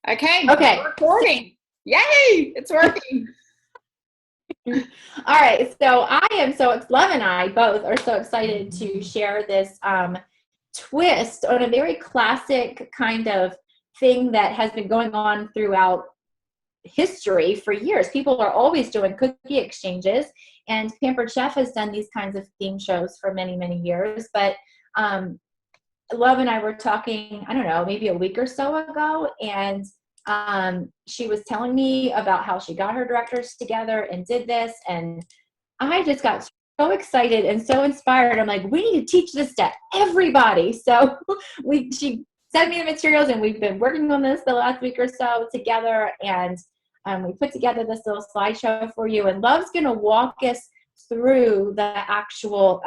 Okay, Okay. we're recording. Yay, it's working. All right. Love and I both are so excited to share this twist on a very classic kind of thing that has been going on throughout history for years. People are always doing cookie exchanges, and Pampered Chef has done these kinds of theme shows for many, many years. But Love and I were talking, I don't know, maybe a week or so ago, and she was telling me about how she got her directors together and did this, and I just got so excited and so inspired. I'm like, we need to teach this to everybody. So she sent me the materials, and we've been working on this the last week or so together, and we put together this little slideshow for you, and Love's going to walk us through the actual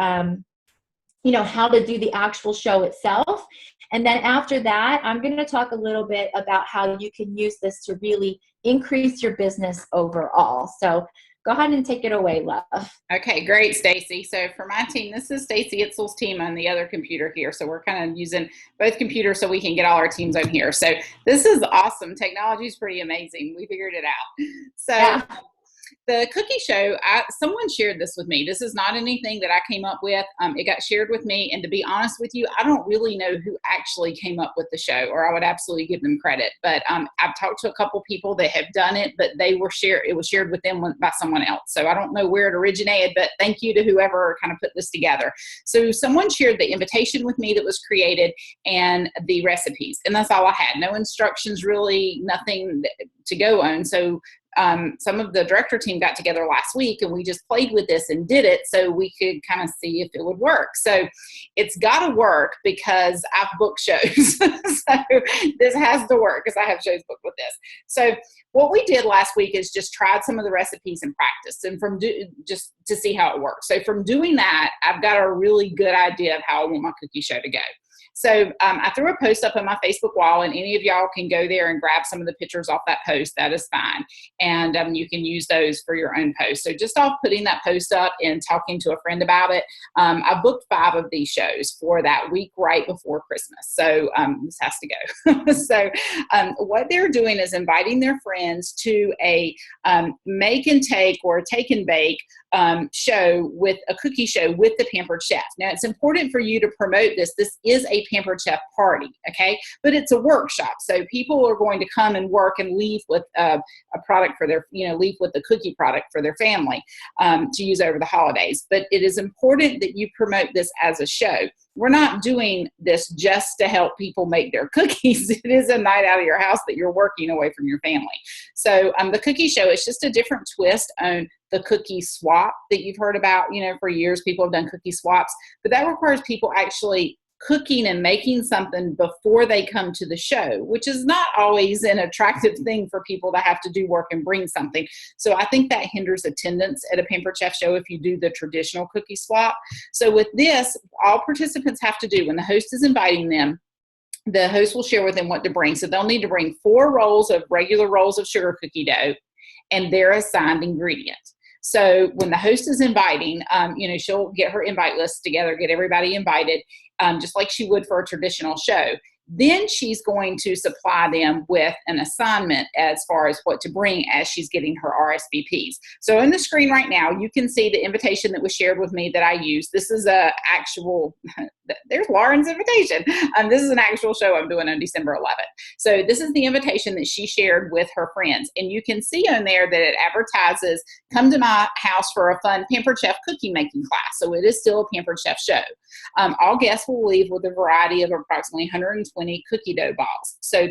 how to do the actual show itself. And then after that, I'm going to talk a little bit about how you can use this to really increase your business overall. So go ahead and take it away, Love. Okay, great, Stacy. So for my team, this is Stacy Itzel's team on the other computer here. So we're kind of using both computers so we can get all our teams on here. So this is awesome. Technology is pretty amazing. We figured it out. So Yeah. The cookie show, someone shared this with me. This is not anything that I came up with. It got shared with me. And to be honest with you, I don't really know who actually came up with the show, or I would absolutely give them credit. But I've talked to a couple people that have done it, but it was shared with them by someone else. So I don't know where it originated, but thank you to whoever kind of put this together. So someone shared the invitation with me that was created and the recipes. And that's all I had. No instructions, really, nothing to go on. So some of the director team got together last week, and we just played with this and did it so we could kind of see if it would work. So it's got to work because I've booked shows. So this has to work because I have shows booked with this. So what we did last week is just tried some of the recipes and practiced, and just to see how it works. So from doing that, I've got a really good idea of how I want my cookie show to go. So I threw a post up on my Facebook wall, and any of y'all can go there and grab some of the pictures off that post. That is fine. And you can use those for your own post. So just off putting that post up and talking to a friend about it, I booked 5 of these shows for that week right before Christmas. So this has to go. So what they're doing is inviting their friends to a make and take or take and bake show, with a cookie show with the Pampered Chef. Now, it's important for you to promote this. This is a Pampered Chef party, okay? But it's a workshop. So people are going to come and work and leave with a product for their, leave with the cookie product for their family to use over the holidays. But it is important that you promote this as a show. We're not doing this just to help people make their cookies. It is a night out of your house that you're working away from your family. So the cookie show is just a different twist on the cookie swap that you've heard about. For years, people have done cookie swaps, but that requires people actually cooking and making something before they come to the show, which is not always an attractive thing for people to have to do work and bring something. So I think that hinders attendance at a Pampered Chef show if you do the traditional cookie swap. So with this, all participants have to do, when the host is inviting them, the host will share with them what to bring. So they'll need to bring 4 regular rolls of sugar cookie dough and their assigned ingredient. So when the host is inviting, she'll get her invite list together, get everybody invited, just like she would for a traditional show. Then she's going to supply them with an assignment as far as what to bring as she's getting her RSVPs. So on the screen right now, you can see the invitation that was shared with me that I used. This is there's Lauren's invitation. This is an actual show I'm doing on December 11th. So this is the invitation that she shared with her friends. And you can see on there that it advertises, come to my house for a fun Pampered Chef cookie making class. So it is still a Pampered Chef show. All guests will leave with a variety of approximately 120 cookie dough balls. So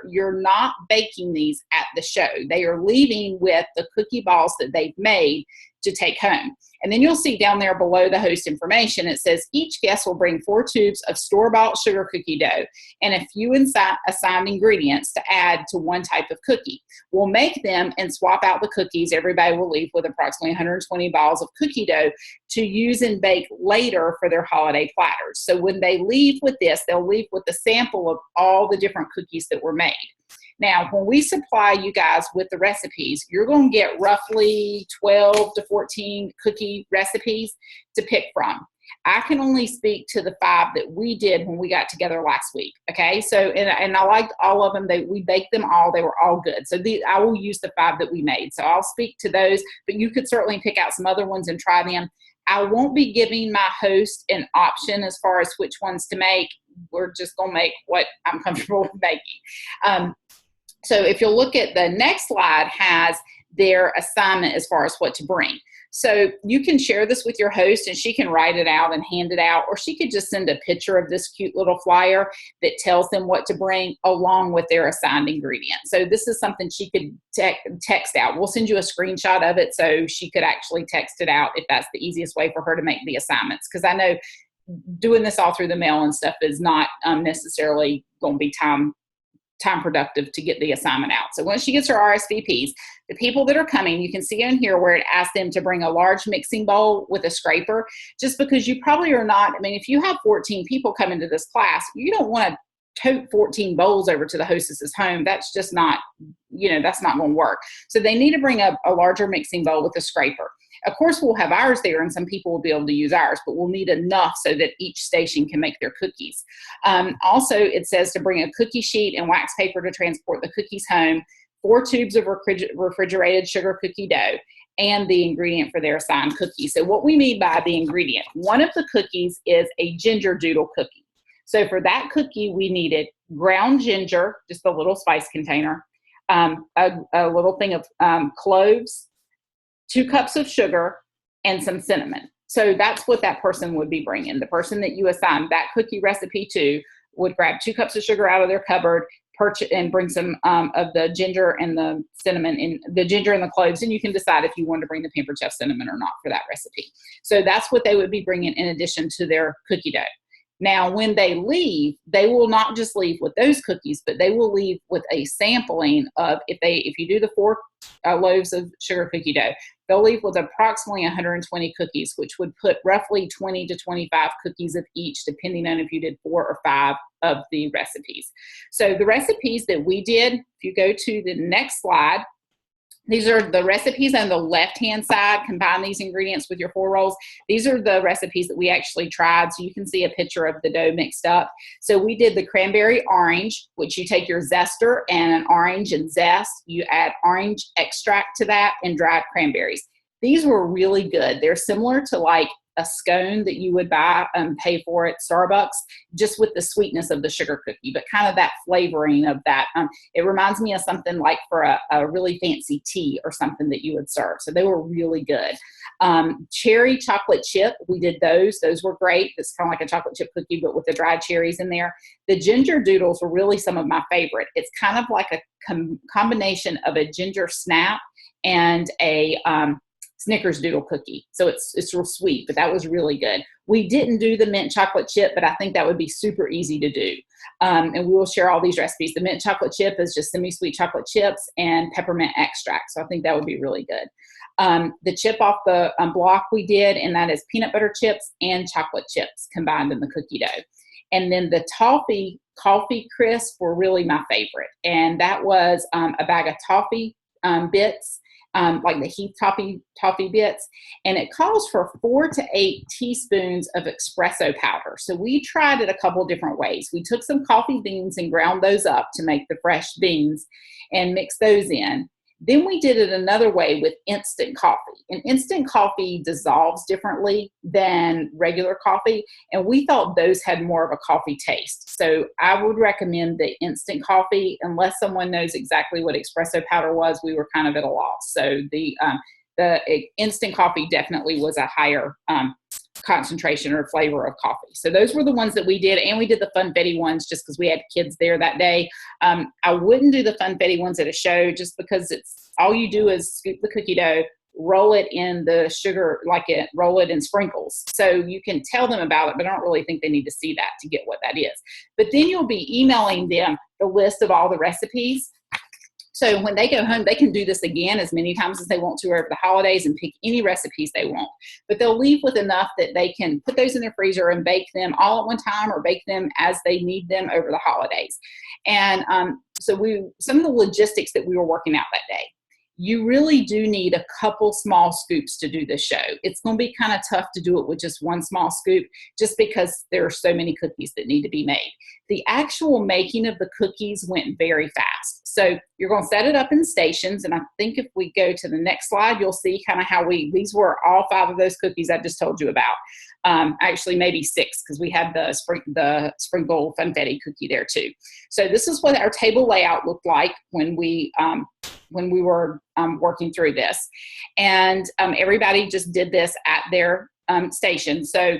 you're not baking these at the show. They are leaving with the cookie balls that they've made to take home. And then you'll see down there below the host information, it says each guest will bring 4 tubes of store-bought sugar cookie dough and a few assigned ingredients to add to one type of cookie. We'll make them and swap out the cookies. Everybody will leave with approximately 120 balls of cookie dough to use and bake later for their holiday platters. So when they leave with this, they'll leave with a sample of all the different cookies that were made. Now, when we supply you guys with the recipes, you're going to get roughly 12 to 14 cookie recipes to pick from. I can only speak to the 5 that we did when we got together last week. Okay. So, and I liked all of them. We baked them all. They were all good. So I will use the 5 that we made. So I'll speak to those, but you could certainly pick out some other ones and try them. I won't be giving my host an option as far as which ones to make. We're just going to make what I'm comfortable with making. So if you'll look at the next slide, has their assignment as far as what to bring. So you can share this with your host and she can write it out and hand it out, or she could just send a picture of this cute little flyer that tells them what to bring along with their assigned ingredient. So this is something she could text out. We'll send you a screenshot of it so she could actually text it out if that's the easiest way for her to make the assignments. Because I know doing this all through the mail and stuff is not necessarily going to be time productive to get the assignment out. So once she gets her RSVPs, the people that are coming, you can see on here where it asks them to bring a large mixing bowl with a scraper, just because you probably are not, I mean, if you have 14 people come into this class, you don't want to tote 14 bowls over to the hostess's home. That's just not, that's not going to work. So they need to bring a larger mixing bowl with a scraper. Of course, we'll have ours there and some people will be able to use ours, but we'll need enough so that each station can make their cookies. Also, it says to bring a cookie sheet and wax paper to transport the cookies home, 4 tubes of refrigerated sugar cookie dough, and the ingredient for their assigned cookie. So what we mean by the ingredient, one of the cookies is a ginger doodle cookie. So for that cookie, we needed ground ginger, just a little spice container, a little thing of cloves, 2 cups of sugar, and some cinnamon. So that's what that person would be bringing. The person that you assign that cookie recipe to would grab 2 cups of sugar out of their cupboard, purchase and bring some of the ginger and the cinnamon, and the ginger and the cloves, and you can decide if you want to bring the Pampered Chef cinnamon or not for that recipe. So that's what they would be bringing in addition to their cookie dough. Now, when they leave, they will not just leave with those cookies, but they will leave with a sampling of, if you do the 4 loaves of sugar cookie dough, they'll leave with approximately 120 cookies, which would put roughly 20 to 25 cookies of each, depending on if you did 4 or 5 of the recipes. So the recipes that we did, if you go to the next slide, these are the recipes on the left-hand side. Combine these ingredients with your 4 rolls. These are the recipes that we actually tried, so you can see a picture of the dough mixed up. So we did the cranberry orange, which you take your zester and an orange and zest. You add orange extract to that and dried cranberries. These were really good. They're similar to like a scone that you would buy and pay for at Starbucks, just with the sweetness of the sugar cookie, but kind of that flavoring of that. It reminds me of something like for a really fancy tea or something that you would serve. So they were really good. Cherry chocolate chip, we did those. Those were great. It's kind of like a chocolate chip cookie, but with the dried cherries in there. The ginger doodles were really some of my favorite. It's kind of like a combination of a ginger snap and a Snickers doodle cookie. So it's real sweet, but that was really good. We didn't do the mint chocolate chip, but I think that would be super easy to do. And we will share all these recipes. The mint chocolate chip is just semi-sweet chocolate chips and peppermint extract. So I think that would be really good. The chip off the block we did, and that is peanut butter chips and chocolate chips combined in the cookie dough. And then the toffee coffee crisp were really my favorite. And that was a bag of toffee bits, like the Heath toffee bits, and it calls for 4 to 8 teaspoons of espresso powder. So we tried it a couple different ways. We took some coffee beans and ground those up to make the fresh beans and mixed those in. Then we did it another way with instant coffee. And instant coffee dissolves differently than regular coffee, and we thought those had more of a coffee taste. So I would recommend the instant coffee. Unless someone knows exactly what espresso powder was, we were kind of at a loss. So the instant coffee definitely was a higher concentration or flavor of coffee. So those were the ones that we did, and we did the funfetti ones just because we had kids there that day. I wouldn't do the funfetti ones at a show just because it's all you do is scoop the cookie dough, roll it in the sugar, roll it in sprinkles. So you can tell them about it, but I don't really think they need to see that to get what that is. But then you'll be emailing them the list of all the recipes. So when they go home, they can do this again as many times as they want to over the holidays and pick any recipes they want. But they'll leave with enough that they can put those in their freezer and bake them all at one time or bake them as they need them over the holidays. And so some of the logistics that we were working out that day. you really do need a couple small scoops to do this show. It's going to be kind of tough to do it with just one small scoop, just because there are so many cookies that need to be made. The actual making of the cookies went very fast. So you're going to set it up in stations. And I think if we go to the next slide, you'll see kind of how these were all 5 of those cookies I just told you about. Actually maybe 6, because we had the sprinkle funfetti cookie there too. So this is what our table layout looked like when we were working through this. And everybody just did this at their station. So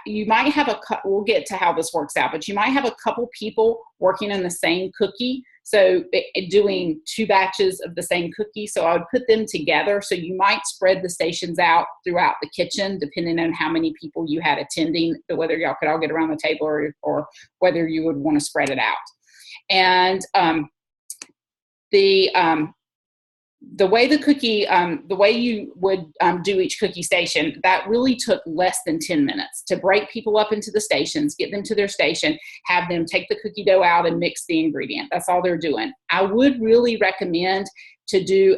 you might have we'll get to how this works out, but you might have a couple people working on the same cookie. So doing 2 batches of the same cookie. So I would put them together. So you might spread the stations out throughout the kitchen, depending on how many people you had attending, whether y'all could all get around the table or whether you would want to spread it out. And the way the way you would do each cookie station, that really took less than 10 minutes to break people up into the stations, get them to their station, have them take the cookie dough out and mix the ingredient. That's all they're doing. I would really recommend to do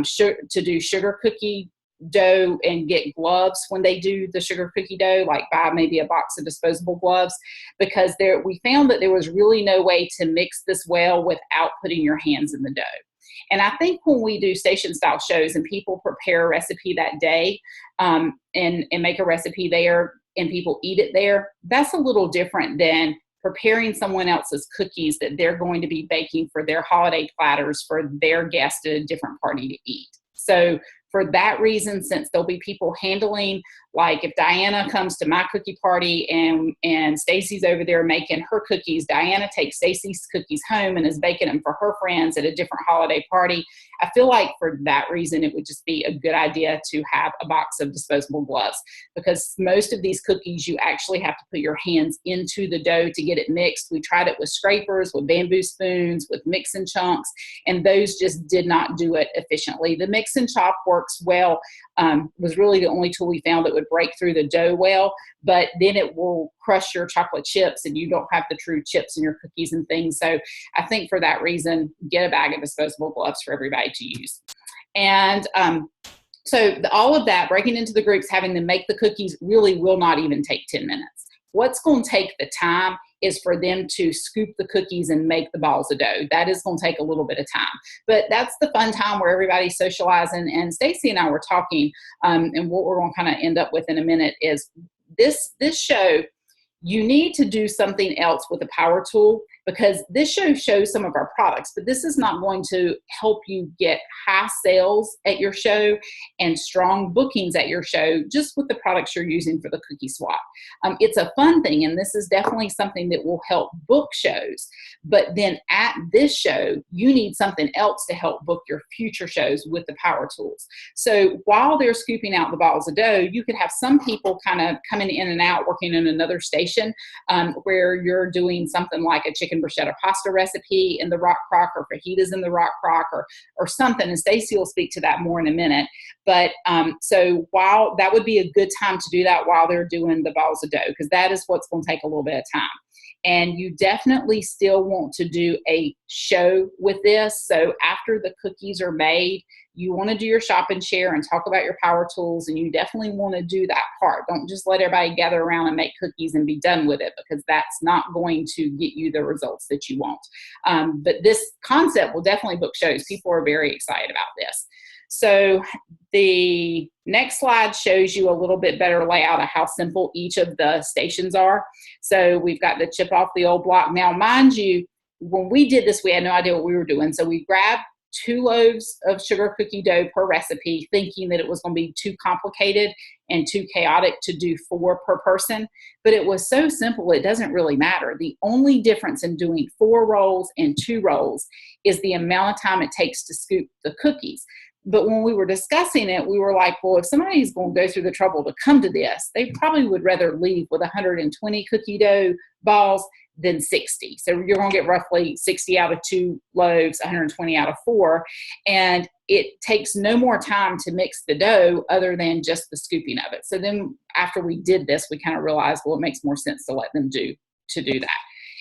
sugar cookie dough and get gloves when they do the sugar cookie dough, like buy maybe a box of disposable gloves, because we found that there was really no way to mix this well without putting your hands in the dough. And I think when we do station style shows and people prepare a recipe that day and make a recipe there and people eat it there, that's a little different than preparing someone else's cookies that they're going to be baking for their holiday platters for their guests at a different party to eat. So for that reason, since there'll be people handling, like if Diana comes to my cookie party and Stacy's over there making her cookies, Diana takes Stacy's cookies home and is baking them for her friends at a different holiday party. I feel like for that reason, it would just be a good idea to have a box of disposable gloves, because most of these cookies, you actually have to put your hands into the dough to get it mixed. We tried it with scrapers, with bamboo spoons, with mix and chunks, and those just did not do it efficiently. The mix and chop works well, was really the only tool we found that would break through the dough well, but then it will crush your chocolate chips and you don't have the true chips in your cookies and things. So I think for that reason, get a bag of disposable gloves for everybody to use. And so all of that, breaking into the groups, having them make the cookies, really will not even take 10 minutes. What's going to take the time is for them to scoop the cookies and make the balls of dough. That is going to take a little bit of time. But that's the fun time where everybody's socializing. And Stacy and I were talking, and what we're going to kind of end up with in a minute is this show, you need to do something else with a power tool, because this show shows some of our products, but this is not going to help you get high sales at your show and strong bookings at your show just with the products you're using for the cookie swap. It's a fun thing, and this is definitely something that will help book shows. But then at this show, you need something else to help book your future shows with the power tools. So while they're scooping out the balls of dough, you could have some people kind of coming in and out working in another station where you're doing something like a chicken bruschetta pasta recipe in the rock crock, or fajitas in the rock crock, or something. And Stacy will speak to that more in a minute. But so while that would be a good time to do that while they're doing the balls of dough, because that is what's going to take a little bit of time. And you definitely still want to do a show with this. So after the cookies are made, you want to do your shop and share and talk about your power tools, and you definitely want to do that part. Don't just let everybody gather around and make cookies and be done with it, because that's not going to get you the results that you want. But this concept will definitely book shows. People are very excited about this. So the next slide shows you a little bit better layout of how simple each of the stations are. So we've got the chip off the old block. Now, mind you, when we did this, we had no idea what we were doing. So we grabbed 2 loaves of sugar cookie dough per recipe, thinking that it was going to be too complicated and too chaotic to do 4 per person. But it was so simple, it doesn't really matter. The only difference in doing 4 rolls and 2 rolls is the amount of time it takes to scoop the cookies. But when we were discussing it, we were like, well, if somebody's going to go through the trouble to come to this, they probably would rather leave with 120 cookie dough balls than 60. So you're going to get roughly 60 out of 2 loaves, 120 out of 4. And it takes no more time to mix the dough other than just the scooping of it. So then after we did this, we kind of realized, well, it makes more sense to let them do that.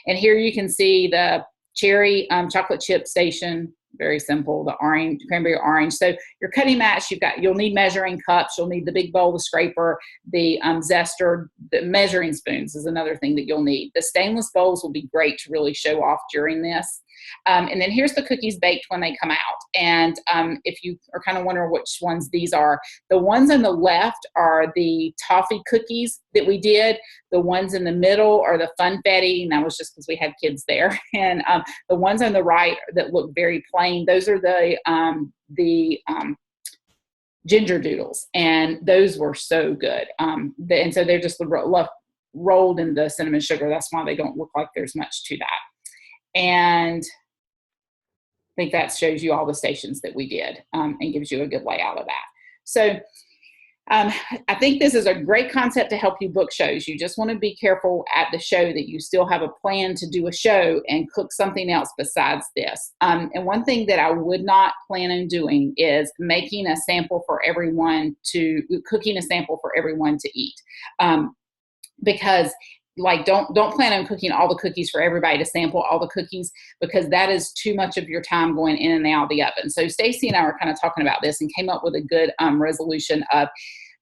And here you can see the cherry chocolate chip station, very simple. The orange, cranberry orange. So your cutting mats, you'll need measuring cups. You'll need the big bowl, the scraper, the zester, the measuring spoons is another thing that you'll need. The stainless bowls will be great to really show off during this. And then here's the cookies baked when they come out. And if you are kind of wondering which ones these are, the ones on the left are the toffee cookies that we did. The ones in the middle are the funfetti, and that was just because we had kids there. And the ones on the right that look very plain, those are the ginger doodles, and those were so good. And so they're just rolled in the cinnamon sugar. That's why they don't look like there's much to that. And I think that shows you all the stations that we did and gives you a good layout of that. So I think this is a great concept to help you book shows. You just want to be careful at the show that you still have a plan to do a show and cook something else besides this. And one thing that I would not plan on doing is cooking a sample for everyone to eat. Because don't plan on cooking all the cookies for everybody to sample all the cookies, because that is too much of your time going in and out of the oven. So Stacy and I were kind of talking about this and came up with a good resolution of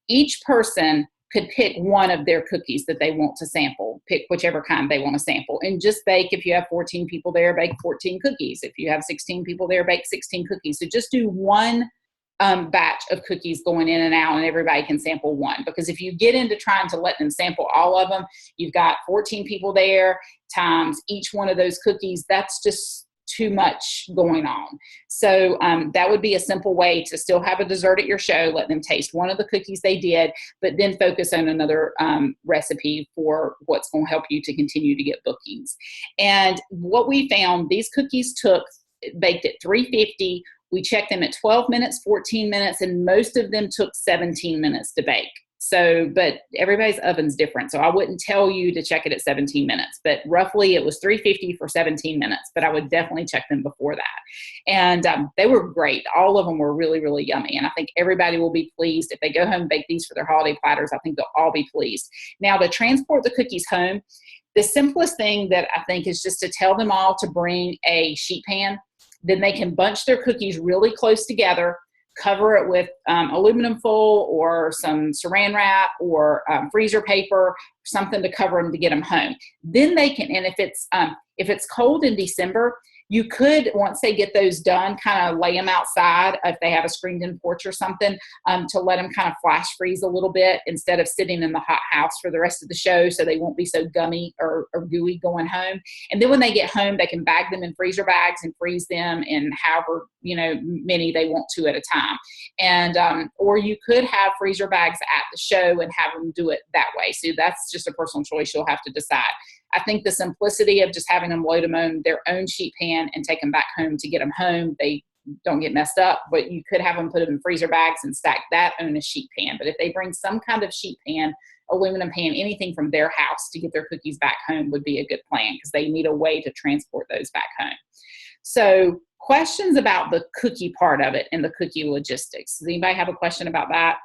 each person could pick one of their cookies that they want to sample, pick whichever kind they want to sample, and just bake. If you have 14 people there, bake 14 cookies. If you have 16 people there, bake 16 cookies. So just do one batch of cookies going in and out, and everybody can sample one. Because if you get into trying to let them sample all of them, you've got 14 people there times each one of those cookies. That's just too much going on. So that would be a simple way to still have a dessert at your show. Let them taste one of the cookies they did, but then focus on another recipe for what's going to help you to continue to get bookings. And what we found, these cookies baked at 350. We checked them at 12 minutes, 14 minutes, and most of them took 17 minutes to bake. So, but everybody's oven's different. So I wouldn't tell you to check it at 17 minutes, but roughly it was 350 for 17 minutes, but I would definitely check them before that. And they were great. All of them were really, really yummy. And I think everybody will be pleased if they go home and bake these for their holiday platters. I think they'll all be pleased. Now, to transport the cookies home, the simplest thing that I think is just to tell them all to bring a sheet pan. Then they can bunch their cookies really close together, cover it with aluminum foil or some saran wrap or freezer paper, something to cover them to get them home. Then they can, and if it's cold in December, you could, once they get those done, kind of lay them outside if they have a screened-in porch or something, to let them kind of flash freeze a little bit instead of sitting in the hot house for the rest of the show, so they won't be so gummy or gooey going home. And then when they get home, they can bag them in freezer bags and freeze them in however many they want to at a time. And or you could have freezer bags at the show and have them do it that way. So that's just a personal choice you'll have to decide. I think the simplicity of just having them load them on their own sheet pan and take them back home to get them home, they don't get messed up, but you could have them put them in freezer bags and stack that on a sheet pan. But if they bring some kind of sheet pan, aluminum pan, anything from their house to get their cookies back home would be a good plan, because they need a way to transport those back home. So questions about the cookie part of it and the cookie logistics. Does anybody have a question about that?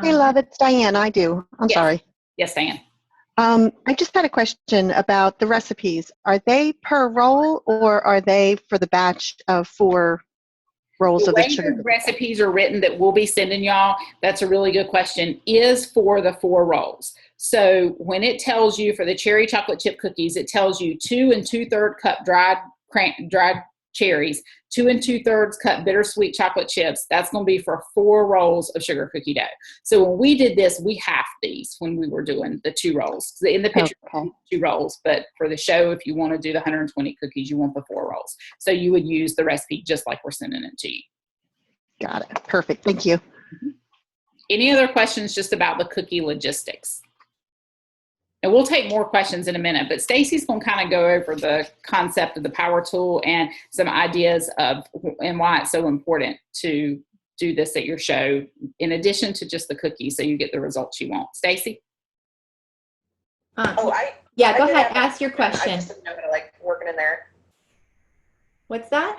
Hey, love, it's Diane. I do. I'm sorry. Yes, Diane. I just had a question about the recipes. Are they per roll, or are they for the batch of 4 rolls of the sugar? The recipes are written that we'll be sending y'all, that's a really good question, is for the 4 rolls. So when it tells you for the cherry chocolate chip cookies, it tells you 2 2/3 cup dried cherries, 2 2/3 cup bittersweet chocolate chips. That's going to be for 4 rolls of sugar cookie dough. So when we did this, we halved these when we were doing the 2 rolls. In the picture, 2 rolls, but for the show, if you want to do the 120 cookies, you want the 4 rolls. So you would use the recipe just like we're sending it to you. Got it. Perfect. Thank you. Any other questions just about the cookie logistics? And we'll take more questions in a minute, but Stacy's going to kind of go over the concept of the power tool and some ideas of and why it's so important to do this at your show, in addition to just the cookies, so you get the results you want. Stacy? Go ahead. Ask your question. I just didn't know how to working in there. What's that?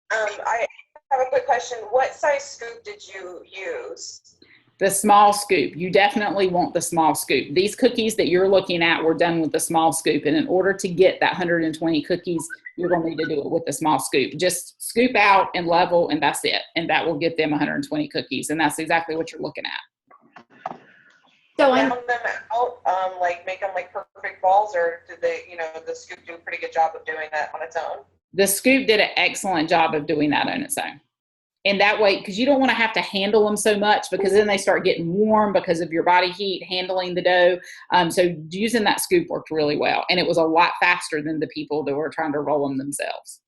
I have a quick question. What size scoop did you use? The small scoop. You definitely want the small scoop. These cookies that you're looking at were done with the small scoop. And in order to get that 120 cookies, you're going to need to do it with the small scoop. Just scoop out and level, and that's it. And that will get them 120 cookies. And that's exactly what you're looking at. So round them out, like make them like perfect balls, or did they, the scoop do a pretty good job of doing that on its own? The scoop did an excellent job of doing that on its own. And that way, because you don't want to have to handle them so much, because then they start getting warm because of your body heat handling the dough. So using that scoop worked really well. And it was a lot faster than the people that were trying to roll them themselves.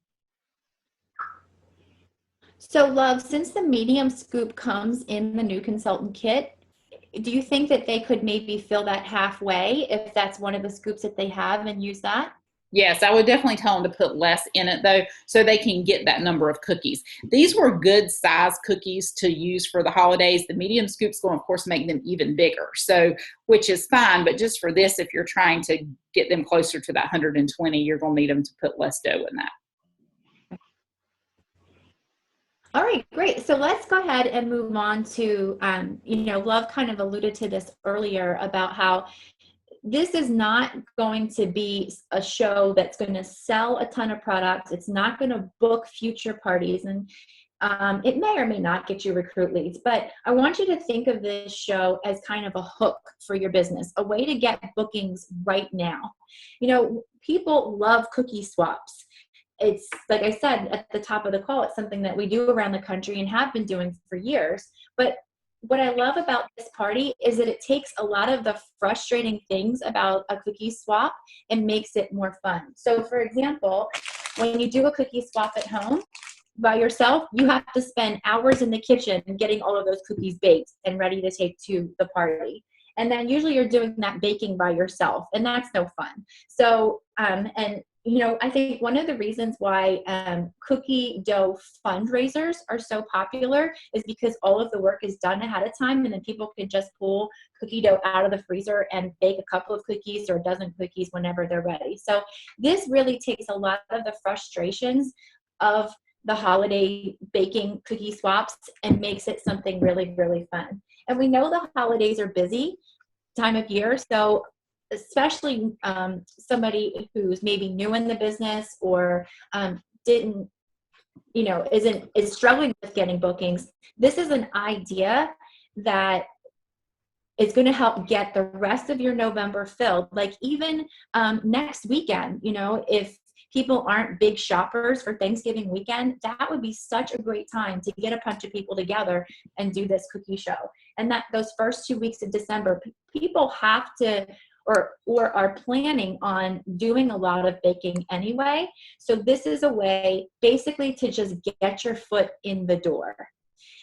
So, Love, since the medium scoop comes in the new consultant kit, do you think that they could maybe fill that halfway if that's one of the scoops that they have and use that? Yes, I would definitely tell them to put less in it, though, so they can get that number of cookies. These were good size cookies to use for the holidays. The medium scoops will, of course, make them even bigger, so which is fine. But just for this, if you're trying to get them closer to that 120, you're going to need them to put less dough in that. All right, great. So let's go ahead and move on to, Love kind of alluded to this earlier about how this is not going to be a show that's going to sell a ton of products. It's not going to book future parties, and it may or may not get you recruit leads. But I want you to think of this show as kind of a hook for your business, a way to get bookings right now. People love cookie swaps. It's, like I said at the top of the call, it's something that we do around the country and have been doing for years. But what I love about this party is that it takes a lot of the frustrating things about a cookie swap and makes it more fun. So for example, when you do a cookie swap at home by yourself, you have to spend hours in the kitchen getting all of those cookies baked and ready to take to the party. And then usually you're doing that baking by yourself, and that's no fun. So, I think one of the reasons why cookie dough fundraisers are so popular is because all of the work is done ahead of time, and then people can just pull cookie dough out of the freezer and bake a couple of cookies or a dozen cookies whenever they're ready. So this really takes a lot of the frustrations of the holiday baking cookie swaps and makes it something really, really fun. And we know the holidays are busy time of year, so especially somebody who's maybe new in the business or is struggling with getting bookings. This is an idea that is going to help get the rest of your November filled. Like even next weekend, if people aren't big shoppers for Thanksgiving weekend, that would be such a great time to get a bunch of people together and do this cookie show. And that those first 2 weeks of December, people have to or are planning on doing a lot of baking anyway. So this is a way basically to just get your foot in the door.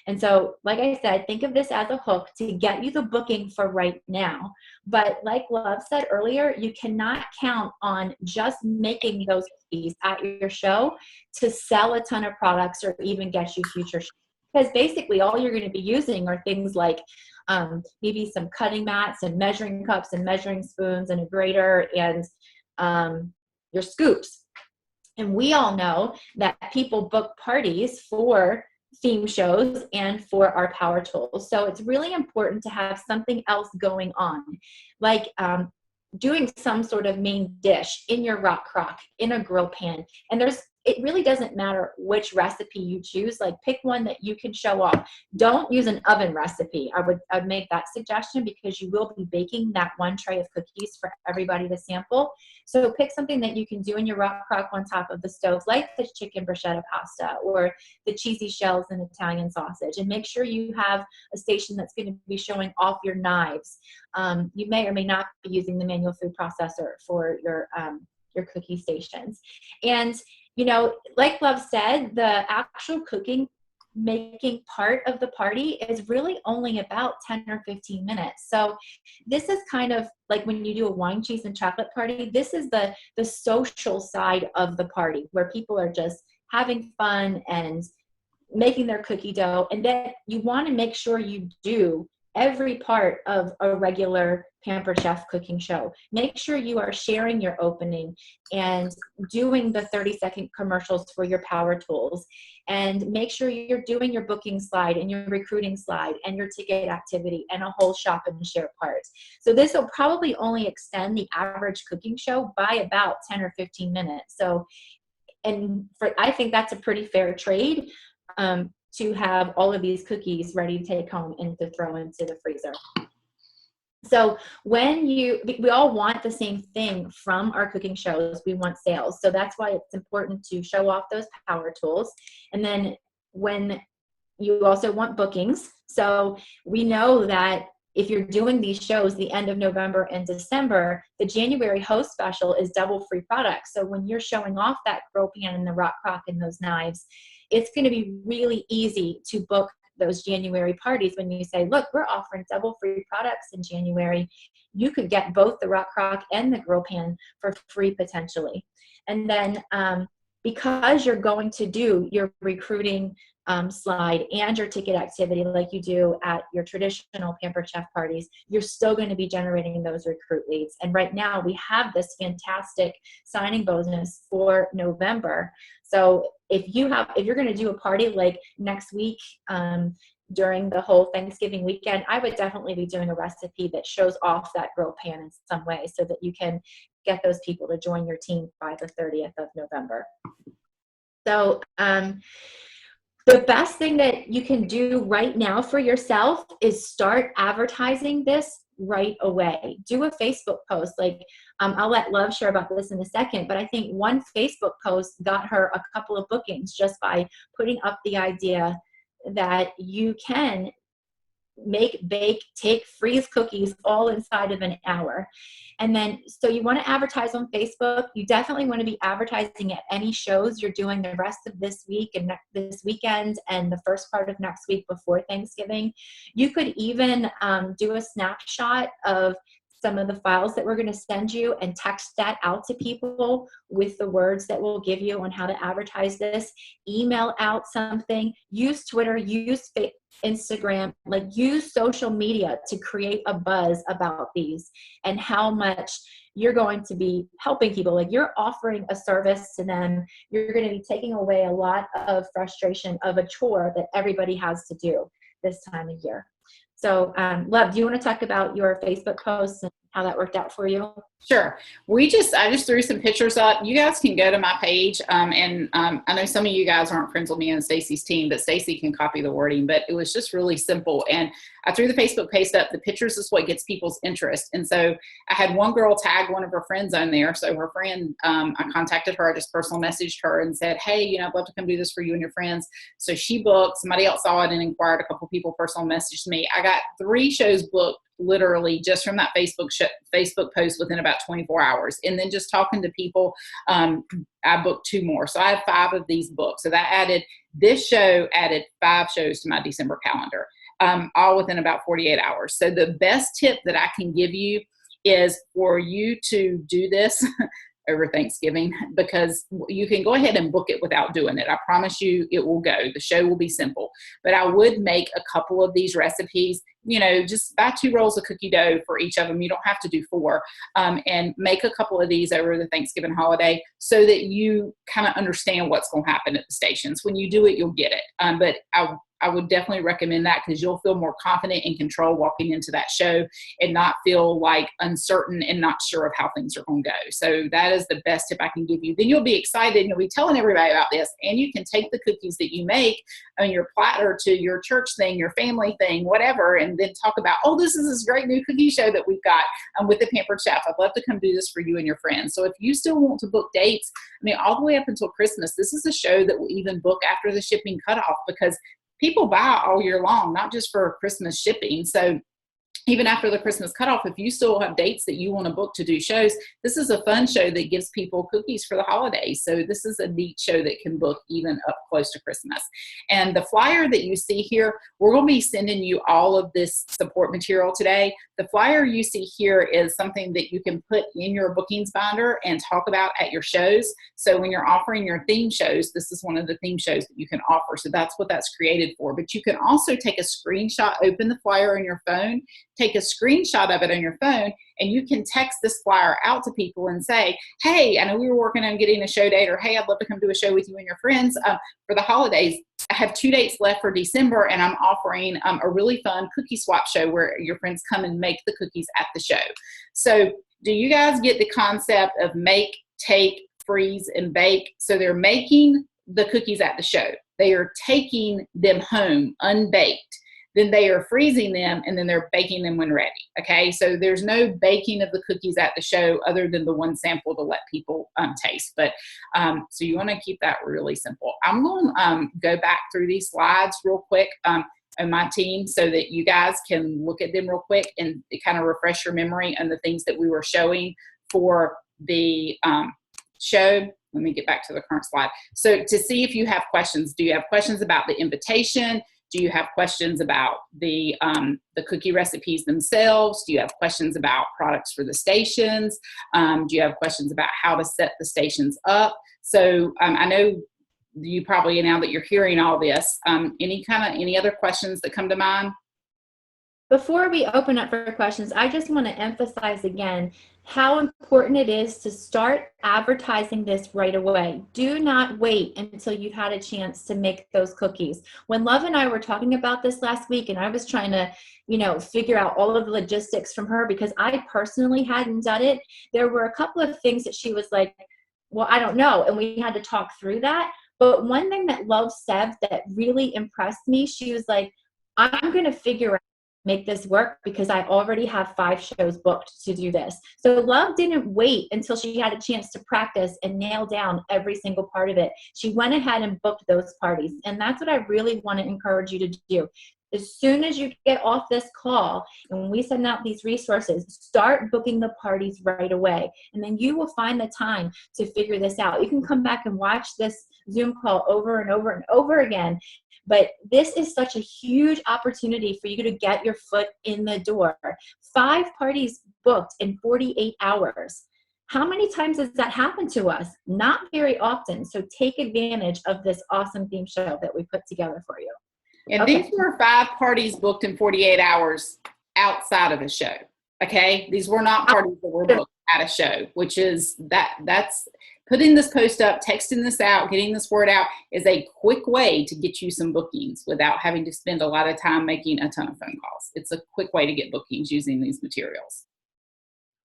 And so, like I said, think of this as a hook to get you the booking for right now. But like Love said earlier, you cannot count on just making those cookies at your show to sell a ton of products or even get you future shows. Because basically all you're going to be using are things like maybe some cutting mats and measuring cups and measuring spoons and a grater and your scoops. And we all know that people book parties for theme shows and for our power tools. So it's really important to have something else going on, like doing some sort of main dish in your rock crock, in a grill pan. And it really doesn't matter which recipe you choose. Like pick one that you can show off. Don't use an oven recipe. I'd make that suggestion because you will be baking that one tray of cookies for everybody to sample. So pick something that you can do in your rock crock on top of the stove, like the chicken bruschetta pasta or the cheesy shells and Italian sausage. And make sure you have a station that's going to be showing off your knives. You may or may not be using the manual food processor for your cookie stations. And like Love said, the actual making part of the party is really only about 10 or 15 minutes. So this is kind of like when you do a wine, cheese, and chocolate party. This is the social side of the party where people are just having fun and making their cookie dough. And then you want to make sure you do every part of a regular Pampered Chef cooking show. Make sure you are sharing your opening and doing the 30-second commercials for your power tools, and make sure you're doing your booking slide and your recruiting slide and your ticket activity and a whole shop and share part. So this will probably only extend the average cooking show by about 10 or 15 minutes. So, I think that's a pretty fair trade, to have all of these cookies ready to take home and to throw into the freezer. So we all want the same thing from our cooking shows. We want sales. So that's why it's important to show off those power tools. And then when you also want bookings. So we know that if you're doing these shows the end of November and December, the January host special is double free products. So when you're showing off that grill pan and the rock crock and those knives, it's going to be really easy to book those January parties. When you say, look, we're offering double free products in January, you could get both the rock crock and the grill pan for free potentially. And then because you're going to do your recruiting slide and your ticket activity like you do at your traditional Pampered Chef parties, you're still going to be generating those recruit leads. And right now we have this fantastic signing bonus for November. So if you're going to do a party like next week, during the whole Thanksgiving weekend, I would definitely be doing a recipe that shows off that grill pan in some way so that you can get those people to join your team by the 30th of November. So the best thing that you can do right now for yourself is start advertising this right away. Do a Facebook post. Like, I'll let Love share about this in a second, but I think one Facebook post got her a couple of bookings just by putting up the idea that you can make, bake, take, freeze cookies all inside of an hour. And then, so you want to advertise on Facebook. You definitely want to be advertising at any shows you're doing the rest of this week and this weekend and the first part of next week before Thanksgiving. You could even do a snapshot of some of the files that we're going to send you and text that out to people with the words that we'll give you on how to advertise this. Email out something. Use Twitter. Use Instagram. Like, use social media to create a buzz about these and how much you're going to be helping people. Like, you're offering a service to them. You're going to be taking away a lot of frustration of a chore that everybody has to do this time of year. So, Love, do you want to talk about your Facebook posts and how that worked out for you? Sure. I just threw some pictures up. You guys can go to my page. I know some of you guys aren't friends with me and Stacy's team, but Stacy can copy the wording, but it was just really simple. And I threw the Facebook post up. The pictures is what gets people's interest. And so I had one girl tag one of her friends on there. So her friend, I contacted her, I just personal messaged her and said, hey, I'd love to come do this for you and your friends. So she booked, somebody else saw it and inquired, a couple people personal messaged me. I got 3 shows booked literally just from that Facebook post within about 24 hours. And then just talking to people, I booked 2 more. So I have 5 of these booked. So this show added 5 shows to my December calendar, all within about 48 hours. So the best tip that I can give you is for you to do this over Thanksgiving, because you can go ahead and book it without doing it. I promise you it will go. The show will be simple. But I would make a couple of these recipes, just buy 2 rolls of cookie dough for each of them. You don't have to do 4, and make a couple of these over the Thanksgiving holiday so that you kind of understand what's going to happen at the stations. When you do it, you'll get it. But I would definitely recommend that, because you'll feel more confident and control walking into that show and not feel like uncertain and not sure of how things are going to go. So that is the best tip I can give you. Then you'll be excited and you'll be telling everybody about this, and you can take the cookies that you make on your platter to your church thing, your family thing, whatever, and then talk about, oh, this is this great new cookie show that we've got with the Pampered Chef. I'd love to come do this for you and your friends. So if you still want to book dates, all the way up until Christmas, this is a show that will even book after the shipping cutoff, because people buy all year long, not just for Christmas shipping. So even after the Christmas cutoff, if you still have dates that you want to book to do shows, this is a fun show that gives people cookies for the holidays. So this is a neat show that can book even up close to Christmas. And the flyer that you see here, we're going to be sending you all of this support material today. The flyer you see here is something that you can put in your bookings binder and talk about at your shows. So when you're offering your theme shows, this is one of the theme shows that you can offer. So that's what that's created for. But you can also take a screenshot, open the flyer on your phone, take a screenshot of it on your phone, and you can text this flyer out to people and say, hey, I know we were working on getting a show date, or hey, I'd love to come do a show with you and your friends for the holidays. I have 2 dates left for December, and I'm offering a really fun cookie swap show where your friends come and make the cookies at the show. So do you guys get the concept of make, take, freeze, and bake? So they're making the cookies at the show. They are taking them home unbaked. Then they are freezing them, and then they're baking them when ready. Okay, so there's no baking of the cookies at the show other than the one sample to let people taste. But so you want to keep that really simple. I'm going to go back through these slides real quick on my team so that you guys can look at them real quick and kind of refresh your memory on the things that we were showing for the show. Let me get back to the current slide. So to see if you have questions, do you have questions about the invitation? Do you have questions about the cookie recipes themselves? Do you have questions about products for the stations? Do you have questions about how to set the stations up? So I know you probably, now that you're hearing all this, any other questions that come to mind? Before we open up for questions, I just want to emphasize again how important it is to start advertising this right away. Do not wait until you've had a chance to make those cookies. When Love and I were talking about this last week, and I was trying to, figure out all of the logistics from her because I personally hadn't done it, there were a couple of things that she was like, well, I don't know. And we had to talk through that. But one thing that Love said that really impressed me, she was like, I'm going to figure out make this work because I already have 5 shows booked to do this. So Love didn't wait until she had a chance to practice and nail down every single part of it. She went ahead and booked those parties. And that's what I really want to encourage you to do. As soon as you get off this call and we send out these resources, start booking the parties right away. And then you will find the time to figure this out. You can come back and watch this Zoom call over and over and over again. But this is such a huge opportunity for you to get your foot in the door. 5 parties booked in 48 hours. How many times has that happened to us? Not very often. So take advantage of this awesome theme show that we put together for you. And Okay. These were 5 parties booked in 48 hours outside of a show. Okay. These were not parties that were booked at a show, which is that's putting this post up, texting this out, getting this word out is a quick way to get you some bookings without having to spend a lot of time making a ton of phone calls. It's a quick way to get bookings using these materials.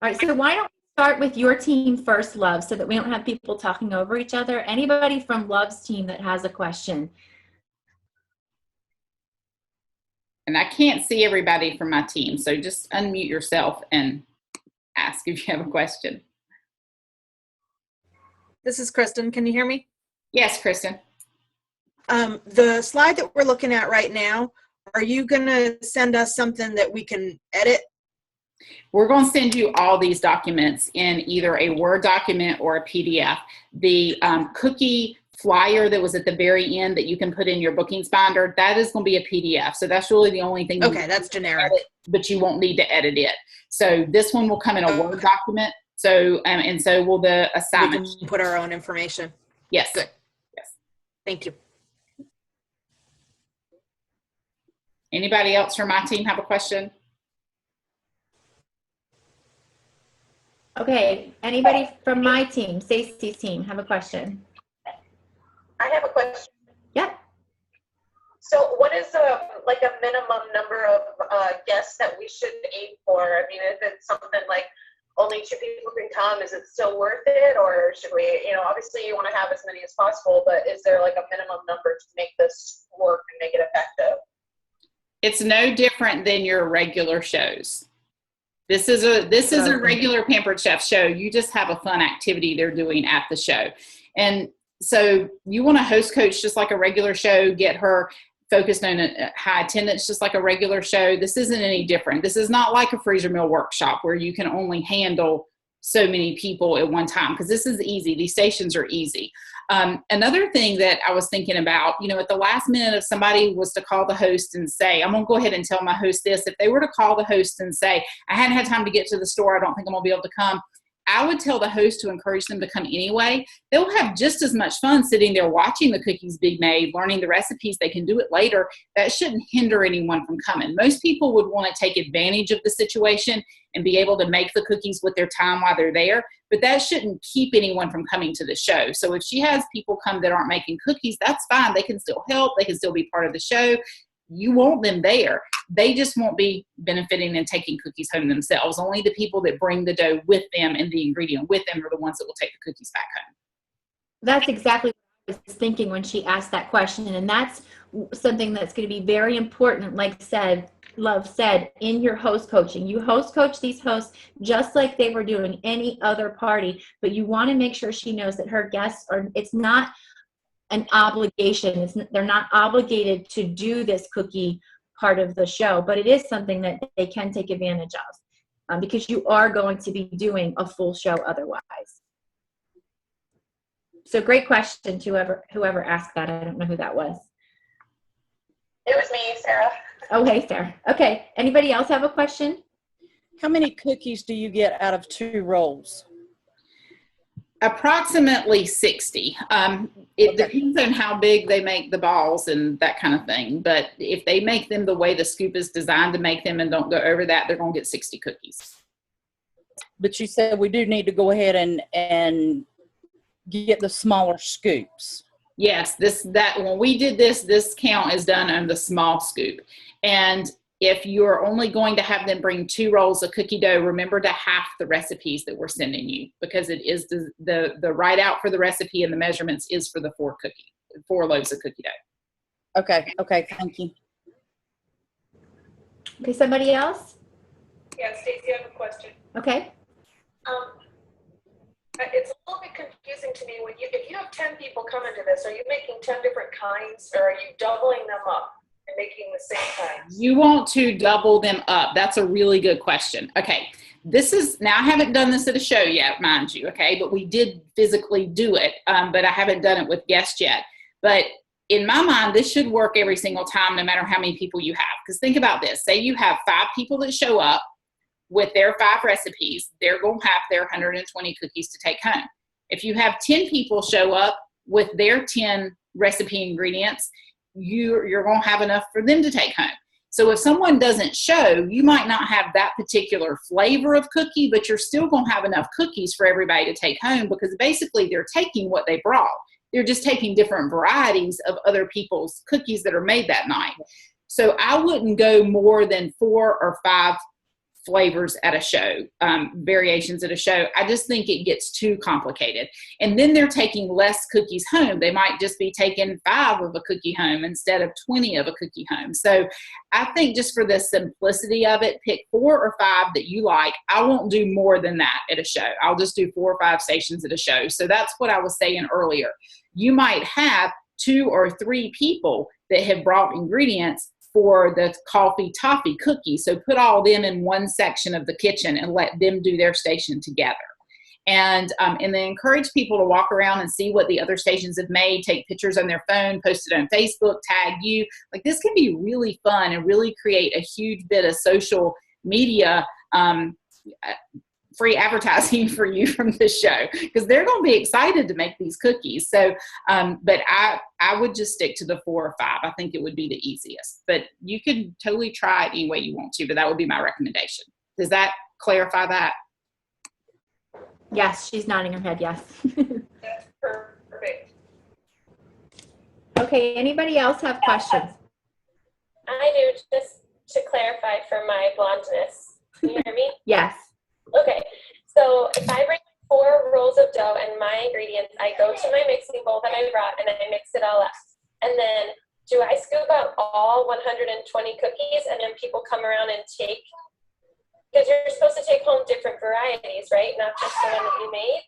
All right. So why don't we start with your team first, Love, so that we don't have people talking over each other. Anybody from Love's team that has a question? And I can't see everybody from my team, so just unmute yourself and ask if you have a question. This is Kristen. Can you hear me? Yes, Kristen. The slide that we're looking at right now, are you going to send us something that we can edit? We're going to send you all these documents in either a Word document or a PDF. The cookie flyer that was at the very end that you can put in your bookings binder, that is going to be a PDF. So that's really the only thing. Okay, that's generic. Edit, but you won't need to edit it. So this one will come in a Word document. So, and so will the assignment. We can put our own information. Yes. Good. Yes. Thank you. Anybody else from my team have a question? Okay. Anybody from my team, Stacey's team, have a question? I have a question. Yep. So what is a minimum number of guests that we should aim for? I mean, if it's something like only 2 people can come, is it still worth it? Or should we, obviously you want to have as many as possible, but is there like a minimum number to make this work and make it effective? It's no different than your regular shows. This is a regular Pampered Chef show. You just have a fun activity they're doing at the show. And so you want to host coach just like a regular show, get her focused on a high attendance, just like a regular show. This isn't any different. This is not like a freezer meal workshop where you can only handle so many people at one time, because this is easy. These stations are easy. Another thing that I was thinking about, at the last minute, if somebody was to call the host and say, I'm going to go ahead and tell my host this, if they were to call the host and say, I hadn't had time to get to the store, I don't think I'm going to be able to come, I would tell the host to encourage them to come anyway. They'll have just as much fun sitting there watching the cookies be made, learning the recipes. They can do it later. That shouldn't hinder anyone from coming. Most people would want to take advantage of the situation and be able to make the cookies with their time while they're there, but that shouldn't keep anyone from coming to the show. So if she has people come that aren't making cookies, that's fine. They can still help. They can still be part of the show. You want them there. They just won't be benefiting and taking cookies home themselves. Only the people that bring the dough with them and the ingredient with them are the ones that will take the cookies back home. That's exactly what I was thinking when she asked that question. And that's something that's going to be very important, like Love said, in your host coaching. You host coach these hosts just like they were doing any other party, but you want to make sure she knows that her guests it's not an obligation. They're not obligated to do this cookie part of the show, but it is something that they can take advantage of because you are going to be doing a full show otherwise. So great question to whoever asked that. I don't know who that was. It was me, Sarah. Oh, hey, Sarah. Okay. Anybody else have a question? How many cookies do you get out of 2 rolls? Approximately 60. It depends on how big they make the balls and that kind of thing. But if they make them the way the scoop is designed to make them and don't go over that, they're going to get 60 cookies. But you said we do need to go ahead and get the smaller scoops. Yes, when we did this count is done on the small scoop. And if you're only going to have them bring 2 rolls of cookie dough, remember to half the recipes that we're sending you, because it is the write out for the recipe and the measurements is for the 4 loaves of cookie dough. Okay, thank you. Okay, somebody else? Yeah, Stacey, I have a question. Okay. It's a little bit confusing to me if you have 10 people coming to this, are you making 10 different kinds, or are you doubling them up and making the same kinds? You want to double them up. That's a really good question. Okay. Now I haven't done this at a show yet, mind you. Okay. But we did physically do it. But I haven't done it with guests yet. But in my mind, this should work every single time, no matter how many people you have. Because think about this. Say you have 5 people that show up with their 5 recipes, they're going to have their 120 cookies to take home. If you have 10 people show up with their 10 recipe ingredients, you're going to have enough for them to take home. So if someone doesn't show, you might not have that particular flavor of cookie, but you're still going to have enough cookies for everybody to take home, because basically they're taking what they brought. They're just taking different varieties of other people's cookies that are made that night. So I wouldn't go more than 4 or 5 flavors at a show, variations at a show. I just think it gets too complicated. And then they're taking less cookies home. They might just be taking 5 of a cookie home instead of 20 of a cookie home. So I think just for the simplicity of it, pick 4 or 5 that you like. I won't do more than that at a show. I'll just do 4 or 5 stations at a show. So that's what I was saying earlier. You might have 2 or 3 people that have brought ingredients for the coffee toffee cookie. So put all them in one section of the kitchen and let them do their station together. And then encourage people to walk around and see what the other stations have made, take pictures on their phone, post it on Facebook, tag you. Like, this can be really fun and really create a huge bit of social media free advertising for you from the show, because they're going to be excited to make these cookies. So, but I would just stick to the 4 or 5. I think it would be the easiest, but you can totally try it any way you want to, but that would be my recommendation. Does that clarify that? Yes, she's nodding her head. Yes. That's perfect. Okay. Anybody else have questions? I do, just to clarify for my blondness. Can you hear me? Yes. Okay, so if I bring 4 rolls of dough and my ingredients, I go to my mixing bowl that I brought and I mix it all up. And then do I scoop out all 120 cookies and then people come around and take, because you're supposed to take home different varieties, right? Not just the one that you made?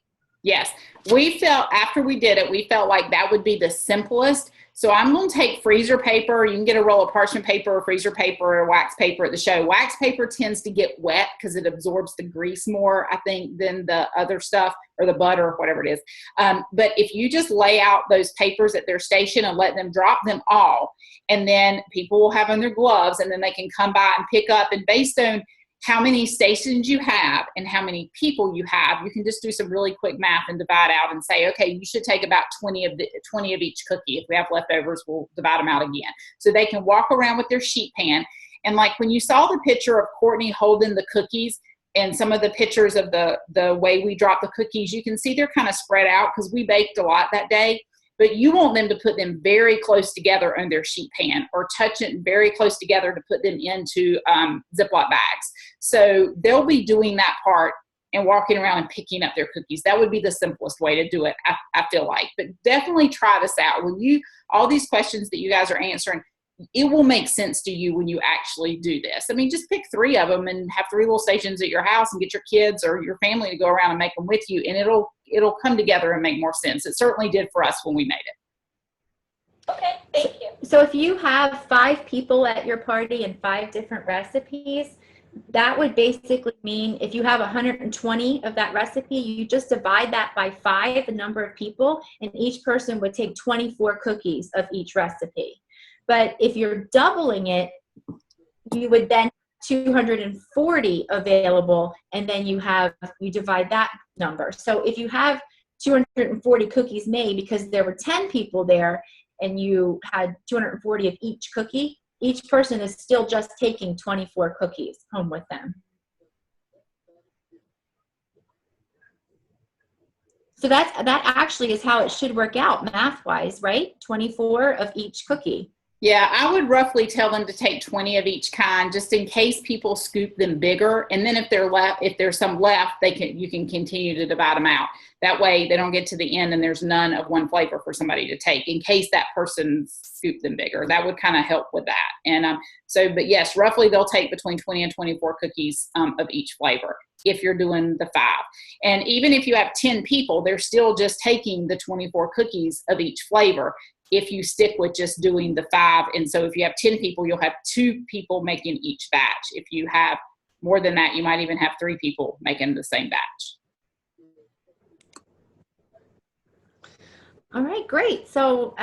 Yes. We felt, after we did it, we felt like that would be the simplest, So I'm going to take freezer paper. You can get a roll of parchment paper or freezer paper or wax paper at the show. Wax paper tends to get wet because it absorbs the grease more, I think, than the other stuff or the butter or whatever it is. But if you just lay out those papers at their station and let them drop them all, and then people will have on their gloves, and then they can come by and pick up, and based on how many stations you have and how many people you have, you can just do some really quick math and divide out and say, okay, you should take about 20 of each cookie. If we have leftovers, we'll divide them out again. So they can walk around with their sheet pan. And like when you saw the picture of Courtney holding the cookies and some of the pictures of the way we drop the cookies, you can see they're kind of spread out because we baked a lot that day. But you want them to put them very close together on their sheet pan or touch it very close together to put them into Ziploc bags. So they'll be doing that part and walking around and picking up their cookies. That would be the simplest way to do it, I feel like. But definitely try this out. All these questions that you guys are answering, it will make sense to you when you actually do this. I mean, just pick 3 of them and have 3 little stations at your house and get your kids or your family to go around and make them with you, and it'll come together and make more sense. It certainly did for us when we made it. Okay, thank you. So if you have 5 people at your party and 5 different recipes, that would basically mean if you have 120 of that recipe, you just divide that by 5, the number of people, and each person would take 24 cookies of each recipe. But if you're doubling it, you would then 240 available, and then you divide that number. So if you have 240 cookies made because there were 10 people there and you had 240 of each cookie, each person is still just taking 24 cookies home with them. So that actually is how it should work out math-wise, right? 24 of each cookie. Yeah, I would roughly tell them to take 20 of each kind, just in case people scoop them bigger. And then if there's some left, you can continue to divide them out. That way they don't get to the end and there's none of one flavor for somebody to take in case that person scooped them bigger. That would kind of help with that. And but yes, roughly they'll take between 20 and 24 cookies of each flavor if you're doing the 5. And even if you have 10 people, they're still just taking the 24 cookies of each flavor if you stick with just doing the 5. And so if you have 10 people, you'll have 2 people making each batch. If you have more than that, you might even have 3 people making the same batch. All right, great. So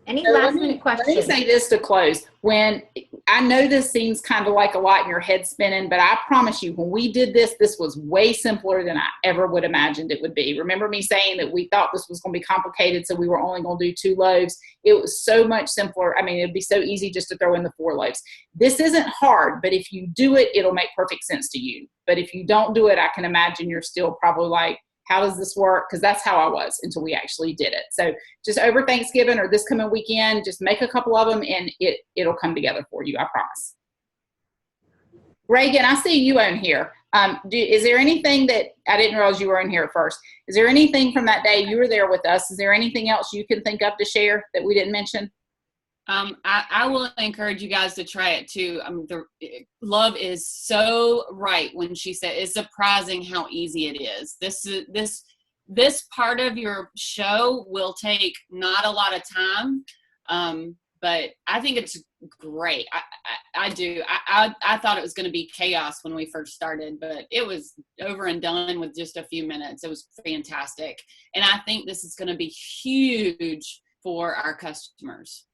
any last minute questions? Let me say this to close. When I know this seems kind of like a lot in your head spinning, but I promise you, when we did this was way simpler than I ever would imagined it would be. Remember me saying that we thought this was going to be complicated, so we were only going to do 2 loaves. It was so much simpler. I mean, it'd be so easy just to throw in the 4 loaves. This isn't hard, but if you do it, it'll make perfect sense to you. But if you don't do it, I can imagine you're still probably like, how does this work? Because that's how I was until we actually did it. So just over Thanksgiving or this coming weekend, just make a couple of them and it'll come together for you. I promise. Reagan, I see you on here. Is there anything that I didn't realize you were in here at first? Is there anything from that day you were there with us? Is there anything else you can think of to share that we didn't mention? I will encourage you guys to try it too. Love is so right when she said it's surprising how easy it is. This part of your show will take not a lot of time, but I think it's great. I do. I thought it was going to be chaos when we first started, but it was over and done with just a few minutes. It was fantastic, and I think this is going to be huge for our customers.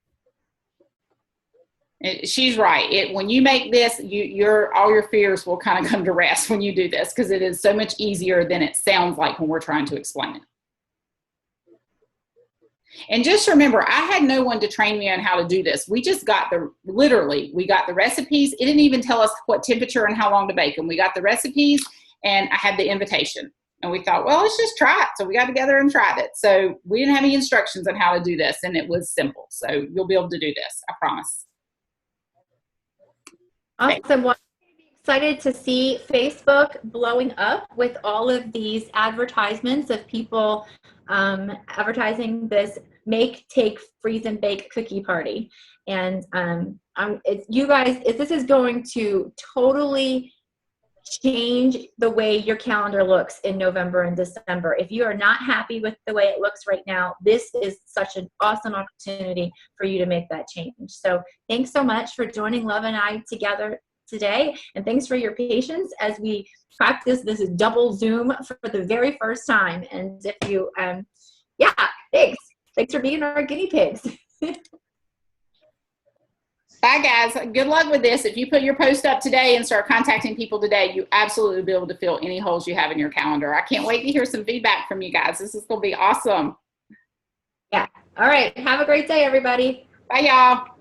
She's right. When you make this, all your fears will kind of come to rest when you do this, because it is so much easier than it sounds like when we're trying to explain it. And just remember, I had no one to train me on how to do this. We just got we got the recipes. It didn't even tell us what temperature and how long to bake them. We got the recipes and I had the invitation. And we thought, well, let's just try it. So we got together and tried it. So we didn't have any instructions on how to do this, and it was simple. So you'll be able to do this, I promise. Awesome. Well, I'm excited to see Facebook blowing up with all of these advertisements of people advertising this make, take, freeze, and bake cookie party. And you guys, this is going to totally change the way your calendar looks in November and December. If you are not happy with the way it looks right now, this is such an awesome opportunity for you to make that change. So thanks so much for joining Love and I together today, and thanks for your patience as we practice this double Zoom for the very first time. And if you, yeah, thanks for being our guinea pigs. Bye, guys. Good luck with this. If you put your post up today and start contacting people today, you absolutely will be able to fill any holes you have in your calendar. I can't wait to hear some feedback from you guys. This is going to be awesome. Yeah. All right. Have a great day, everybody. Bye, y'all.